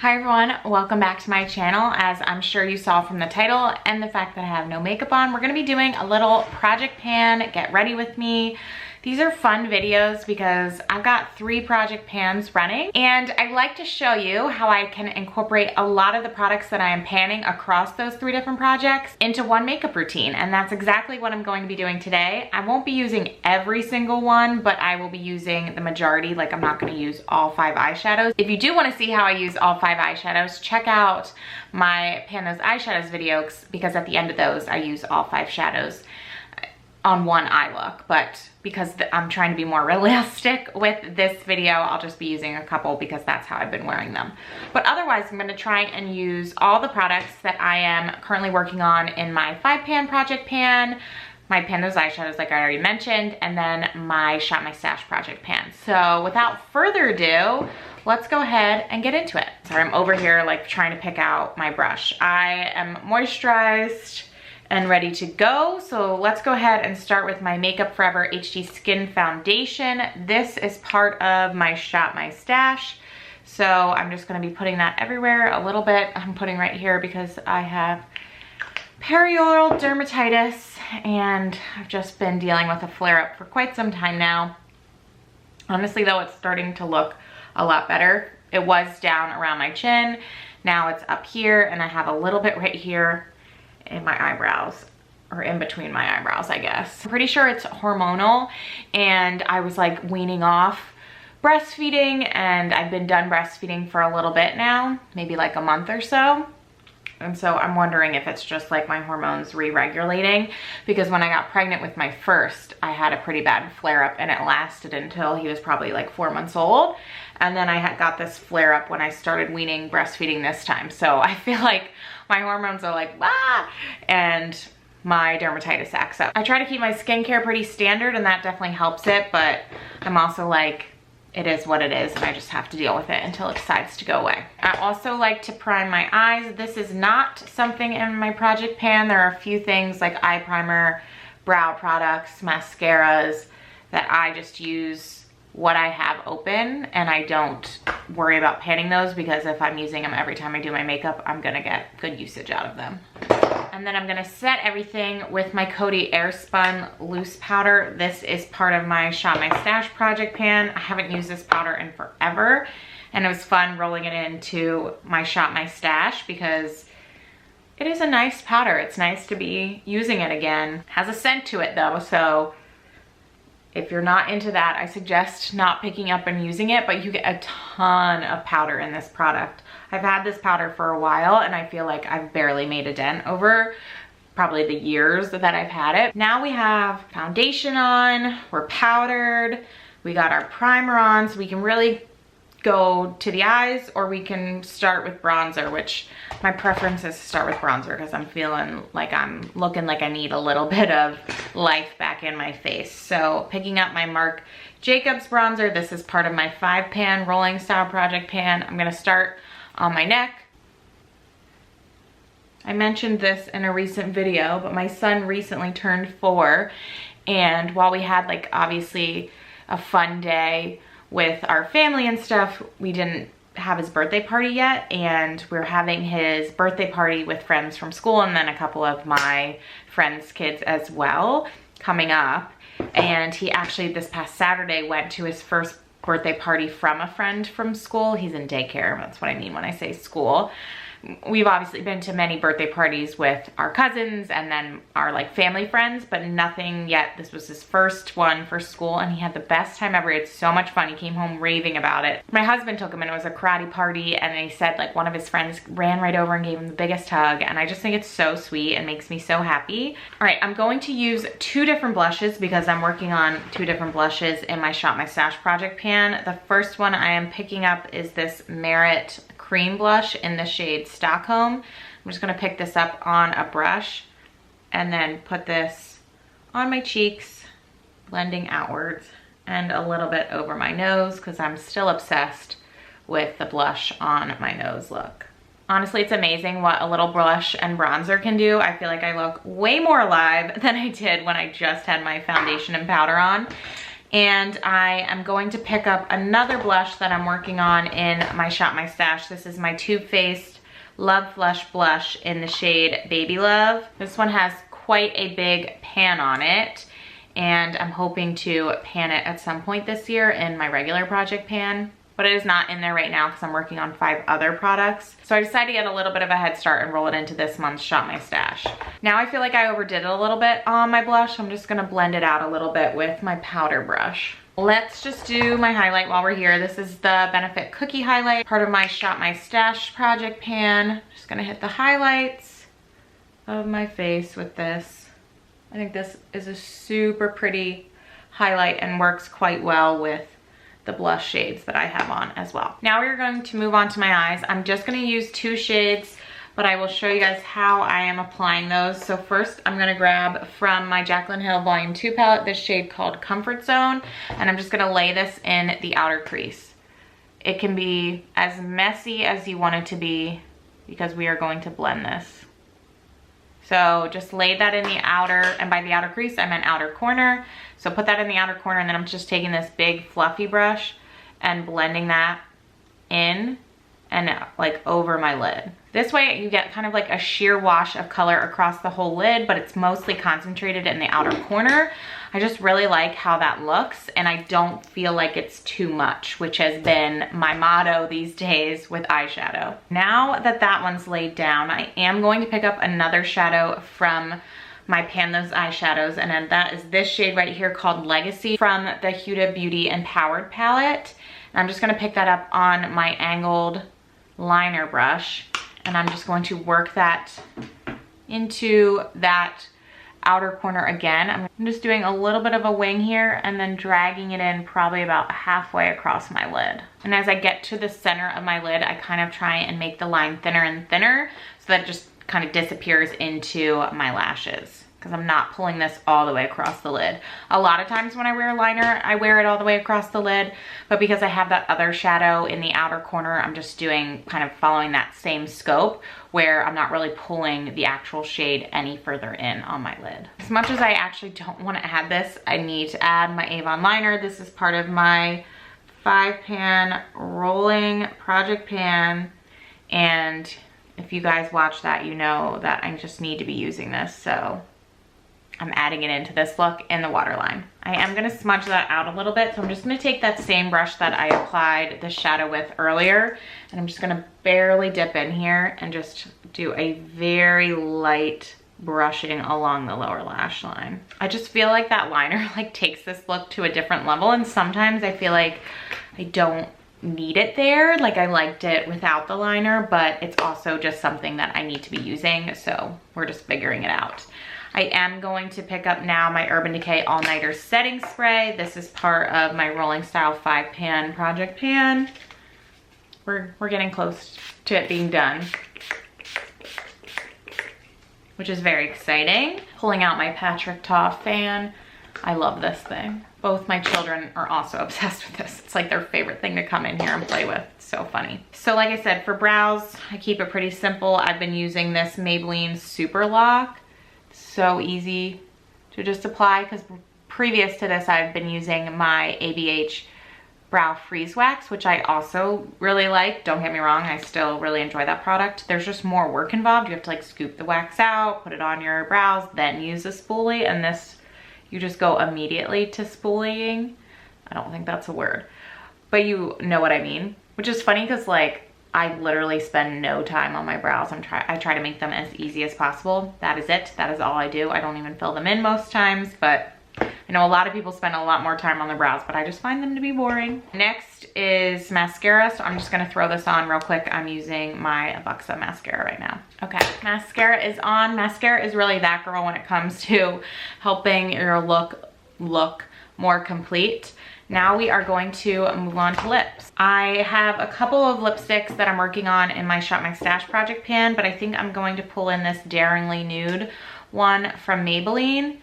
Hi everyone, welcome back to my channel. As I'm sure you saw from the title and the fact that I have no makeup on, we're gonna be doing a little project pan, get ready with me. These are fun videos because I've got 3 project pans running and I like to show you how I can incorporate a lot of the products that I am panning across those 3 different projects into one makeup routine. And that's exactly what I'm going to be doing today. I won't be using every single one, but I will be using the majority. Like, I'm not gonna use all 5 eyeshadows. If you do wanna see how I use all 5 eyeshadows, check out my Pan Those Eyeshadows videos, because at the end of those, I use all 5 shadows on one eye look. But because I'm trying to be more realistic with this video, I'll just be using a couple because that's how I've been wearing them. But otherwise, I'm gonna try and use all the products that I am currently working on in my 5 pan project pan, my Pan Those Eyeshadows like I already mentioned, and then my Shop My Stash project pan. So without further ado, let's go ahead and get into it. Sorry, I'm over here like trying to pick out my brush. I am moisturized and ready to go. So let's go ahead and start with my Makeup Forever HD Skin Foundation. This is part of my Shop My Stash. So I'm just gonna be putting that everywhere a little bit. I'm putting right here because I have perioral dermatitis and I've just been dealing with a flare-up for quite some time now. Honestly though, it's starting to look a lot better. It was down around my chin. Now it's up here and I have a little bit right here in my eyebrows, or in between my eyebrows, I guess. I'm pretty sure it's hormonal, and I was like weaning off breastfeeding, and I've been done breastfeeding for a little bit now, maybe like a month or so. And so I'm wondering if it's just like my hormones re-regulating, because when I got pregnant with my first, I had a pretty bad flare-up and it lasted until he was probably like 4 months old. And then I got this flare-up when I started weaning breastfeeding this time. So I feel like my hormones are like, ah, and my dermatitis acts up. I try to keep my skincare pretty standard and that definitely helps it, but I'm also like, it is what it is and I just have to deal with it until it decides to go away. I also like to prime my eyes. This is not something in my project pan. There are a few things like eye primer, brow products, mascaras that I just use what I have open, and I don't worry about panning those because if I'm using them every time I do my makeup, I'm gonna get good usage out of them. And then I'm gonna set everything with my Coty Airspun Loose Powder. This is part of my Shop My Stash project pan. I haven't used this powder in forever, and it was fun rolling it into my Shop My Stash because it is a nice powder. It's nice to be using it again. It has a scent to it though, so if you're not into that, I suggest not picking up and using it, but you get a ton of powder in this product. I've had this powder for a while and I feel like I've barely made a dent over probably the years that I've had it. Now we have foundation on, we're powdered, we got our primer on, so we can really go to the eyes, or we can start with bronzer, which my preference is to start with bronzer because I'm feeling like I'm looking like I need a little bit of life back in my face. So picking up my Marc Jacobs bronzer, this is part of my 5 pan rolling style project pan. I'm gonna start on my neck. I mentioned this in a recent video, but my son recently turned 4, and while we had like obviously a fun day with our family and stuff, we didn't have his birthday party yet, and we're having his birthday party with friends from school and then a couple of my friends' kids as well coming up. And he actually this past Saturday went to his first birthday party from a friend from school. He's in daycare, that's what I mean when I say school. We've obviously been to many birthday parties with our cousins and then our like family friends, but nothing yet. This was his first one for school and he had the best time ever. It's so much fun. He came home raving about it. My husband took him and it was a karate party, and he said like one of his friends ran right over and gave him the biggest hug, and I just think it's so sweet and makes me so happy. All right, I'm going to use 2 different blushes because I'm working on 2 different blushes in my Shop My Stash project pan. The first one I am picking up is this Merit cream blush in the shade Stockholm. I'm just gonna pick this up on a brush and then put this on my cheeks, blending outwards, and a little bit over my nose because I'm still obsessed with the blush on my nose look. Honestly, it's amazing what a little blush and bronzer can do. I feel like I look way more alive than I did when I just had my foundation and powder on. And I am going to pick up another blush that I'm working on in my Shop My Stash. This is my Too Faced Love Flush Blush in the shade Baby Love. This one has quite a big pan on it, and I'm hoping to pan it at some point this year in my regular project pan. But it is not in there right now because I'm working on 5 other products. So I decided to get a little bit of a head start and roll it into this month's Shop My Stash. Now I feel like I overdid it a little bit on my blush. I'm just gonna blend it out a little bit with my powder brush. Let's just do my highlight while we're here. This is the Benefit Cookie Highlight, part of my Shop My Stash project pan. Just gonna hit the highlights of my face with this. I think this is a super pretty highlight and works quite well with the blush shades that I have on as well. Now we're going to move on to my eyes. I'm just going to use 2 shades, but I will show you guys how I am applying those. So first I'm going to grab from my Jaclyn Hill Volume 2 palette this shade called Comfort Zone, and I'm just going to lay this in the outer crease. It can be as messy as you want it to be because we are going to blend this. So just lay that in the outer, and by the outer crease, I meant outer corner. So put that in the outer corner, and then I'm just taking this big fluffy brush and blending that in and like over my lid. This way you get kind of like a sheer wash of color across the whole lid, but it's mostly concentrated in the outer corner. I just really like how that looks, and I don't feel like it's too much, which has been my motto these days with eyeshadow. Now that that one's laid down, I am going to pick up another shadow from my Pan Those eyeshadows, and that is this shade right here called Legacy from the Huda Beauty Empowered palette. And I'm just gonna pick that up on my angled liner brush, and I'm just going to work that into that outer corner again. I'm just doing a little bit of a wing here and then dragging it in probably about halfway across my lid. And as I get to the center of my lid, I kind of try and make the line thinner and thinner so that it just kind of disappears into my lashes, because I'm not pulling this all the way across the lid. A lot of times when I wear liner, I wear it all the way across the lid, but because I have that other shadow in the outer corner, I'm just doing kind of following that same scope where I'm not really pulling the actual shade any further in on my lid. As much as I actually don't want to add this, I need to add my Avon liner. This is part of my 5-pan rolling project pan, and if you guys watch that, you know that I just need to be using this, so I'm adding it into this look in the waterline. I am gonna smudge that out a little bit, so I'm just gonna take that same brush that I applied the shadow with earlier, and I'm just gonna barely dip in here and just do a very light brushing along the lower lash line. I just feel like that liner like takes this look to a different level, and sometimes I feel like I don't need it there. Like I liked it without the liner, but it's also just something that I need to be using, so we're just figuring it out. I am going to pick up now my Urban Decay All Nighter Setting Spray. This is part of my Rolling Style 5-pan project pan. We're getting close to it being done, which is very exciting. Pulling out my Patrick Ta fan. I love this thing. Both my children are also obsessed with this. It's like their favorite thing to come in here and play with. It's so funny. So like I said, for brows, I keep it pretty simple. I've been using this Maybelline Super Lock. So easy to just apply, because previous to this, I've been using my ABH Brow Freeze Wax, which I also really like. Don't get me wrong, I still really enjoy that product. There's just more work involved. You have to like scoop the wax out, put it on your brows, then use a spoolie, and this, you just go immediately to spoolieing. I don't think that's a word, but you know what I mean. Which is funny because like I literally spend no time on my brows. I try to make them as easy as possible. That is it. That is all I do. I don't even fill them in most times, but I know a lot of people spend a lot more time on their brows, but I just find them to be boring. Next is mascara. So I'm just gonna throw this on real quick. I'm using my Buxa mascara right now. Okay, mascara is on. Mascara is really that girl when it comes to helping your look more complete. Now we are going to move on to lips. I have a couple of lipsticks that I'm working on in my Shop My Stash project pan, but I think I'm going to pull in this Daringly Nude one from Maybelline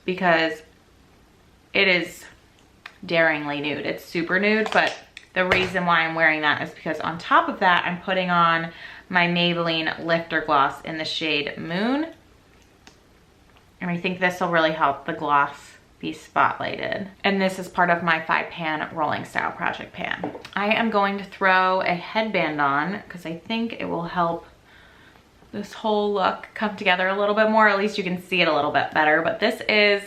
because it is daringly nude. It's super nude, but the reason why I'm wearing that is because on top of that, I'm putting on my Maybelline Lifter Gloss in the shade Moon. And I think this will really help the gloss be spotlighted. And this is part of my 5-pan rolling style project pan. I am going to throw a headband on because I think it will help this whole look come together a little bit more. At least you can see it a little bit better. But this is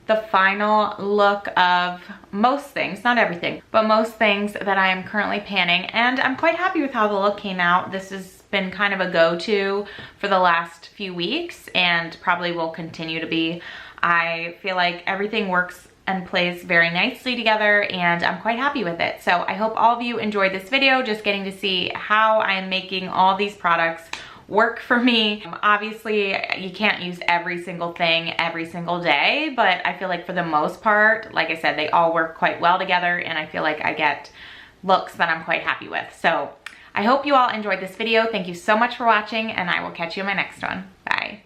the final look of most things, not everything, but most things that I am currently panning. And I'm quite happy with how the look came out. This has been kind of a go-to for the last few weeks and probably will continue to be. I feel like everything works and plays very nicely together and I'm quite happy with it. So I hope all of you enjoyed this video, just getting to see how I'm making all these products work for me. Obviously, you can't use every single thing every single day, but I feel like for the most part, like I said, they all work quite well together and I feel like I get looks that I'm quite happy with. So I hope you all enjoyed this video. Thank you so much for watching and I will catch you in my next one. Bye.